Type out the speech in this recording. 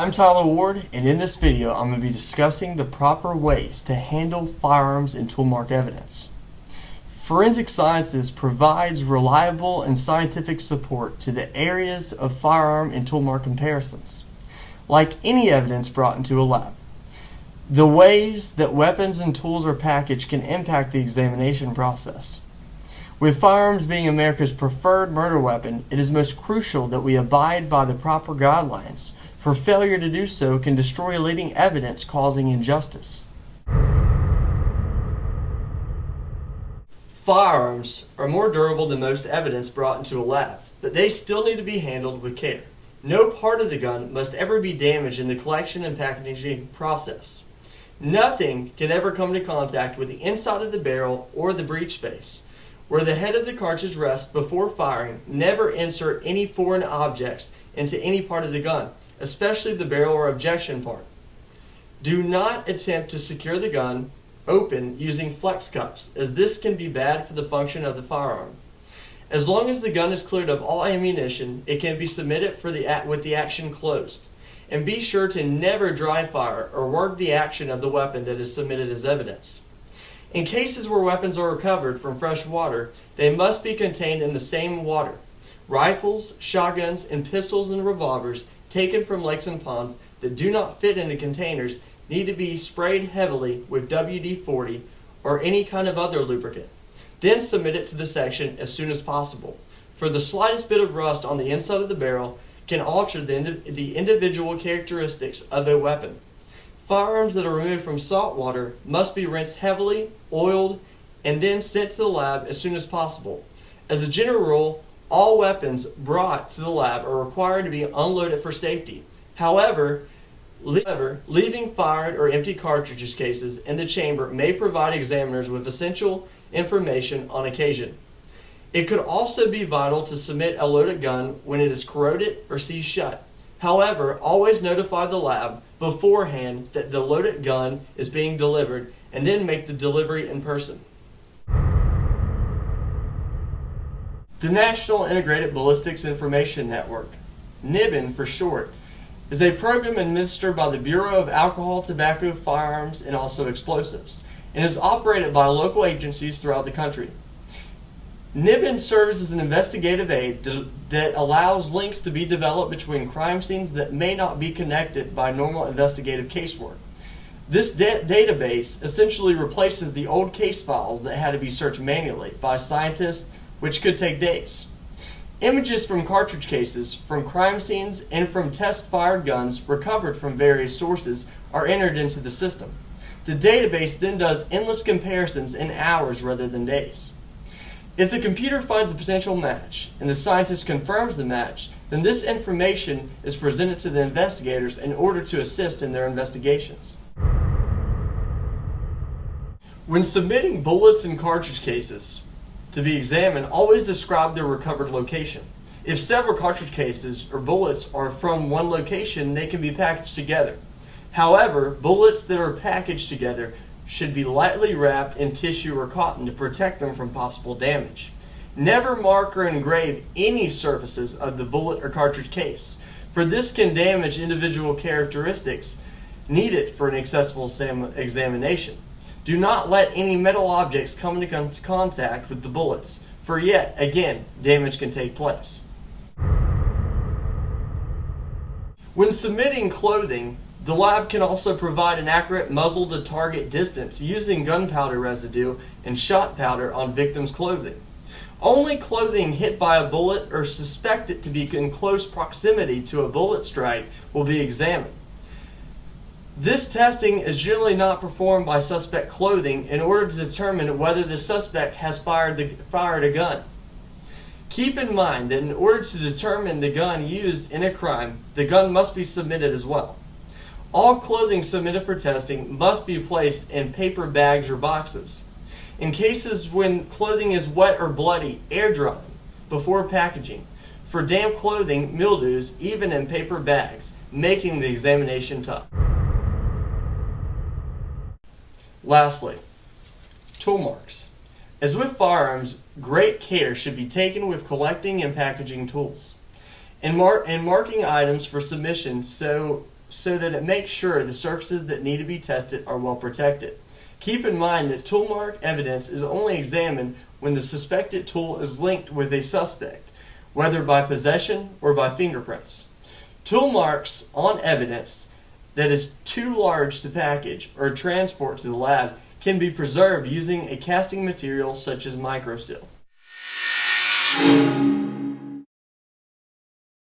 I'm Tyler Ward, and in this video I'm going to be discussing the proper ways to handle firearms and toolmark evidence. Forensic sciences provides reliable and scientific support to the areas of firearm and toolmark comparisons. Like any evidence brought into a lab, the ways that weapons and tools are packaged can impact the examination process. With firearms being America's preferred murder weapon, it is most crucial that we abide by the proper guidelines, for failure to do so can destroy leading evidence, causing injustice. Firearms are more durable than most evidence brought into a lab, but they still need to be handled with care. No part of the gun must ever be damaged in the collection and packaging process. Nothing can ever come into contact with the inside of the barrel or the breech space. Where the head of the cartridge rests before firing, never insert any foreign objects into any part of the gun, especially the barrel or ejection part. Do not attempt to secure the gun open using flex cups, as this can be bad for the function of the firearm. As long as the gun is cleared of all ammunition, it can be submitted with the action closed. And be sure to never dry fire or work the action of the weapon that is submitted as evidence. In cases where weapons are recovered from fresh water, they must be contained in the same water. Rifles, shotguns, and pistols and revolvers taken from lakes and ponds that do not fit into containers need to be sprayed heavily with WD-40 or any kind of other lubricant. Then submit it to the section as soon as possible, for the slightest bit of rust on the inside of the barrel can alter the individual characteristics of a weapon. Firearms that are removed from salt water must be rinsed heavily, oiled, and then sent to the lab as soon as possible. As a general rule, all weapons brought to the lab are required to be unloaded for safety. However, leaving fired or empty cartridge cases in the chamber may provide examiners with essential information on occasion. It could also be vital to submit a loaded gun when it is corroded or seized shut. However, always notify the lab beforehand that the loaded gun is being delivered, and then make the delivery in person. The National Integrated Ballistics Information Network, NIBIN for short, is a program administered by the Bureau of Alcohol, Tobacco, Firearms, and also Explosives, and is operated by local agencies throughout the country. NIBIN serves as an investigative aid that allows links to be developed between crime scenes that may not be connected by normal investigative casework. This database essentially replaces the old case files that had to be searched manually by scientists, which could take days. Images from cartridge cases, from crime scenes, and from test-fired guns recovered from various sources are entered into the system. The database then does endless comparisons in hours rather than days. If the computer finds a potential match, and the scientist confirms the match, then this information is presented to the investigators in order to assist in their investigations. When submitting bullets and cartridge cases to be examined, always describe their recovered location. If several cartridge cases or bullets are from one location, they can be packaged together. However, bullets that are packaged together should be lightly wrapped in tissue or cotton to protect them from possible damage. Never mark or engrave any surfaces of the bullet or cartridge case, for this can damage individual characteristics needed for an accessible examination. Do not let any metal objects come into contact with the bullets, for yet again, damage can take place. When submitting clothing, the lab can also provide an accurate muzzle to target distance using gunpowder residue and shot powder on victims' clothing. Only clothing hit by a bullet or suspected to be in close proximity to a bullet strike will be examined. This testing is generally not performed by suspect clothing in order to determine whether the suspect has fired a gun. Keep in mind that in order to determine the gun used in a crime, the gun must be submitted as well. All clothing submitted for testing must be placed in paper bags or boxes. In cases when clothing is wet or bloody, air dry them before packaging. For damp clothing, mildews, even in paper bags, making the examination tough. Lastly, tool marks. As with firearms, great care should be taken with collecting and packaging tools, and marking items for submission so so that it makes sure the surfaces that need to be tested are well protected. Keep in mind that tool mark evidence is only examined when the suspected tool is linked with a suspect, whether by possession or by fingerprints. Tool marks on evidence that is too large to package or transport to the lab can be preserved using a casting material such as microseal.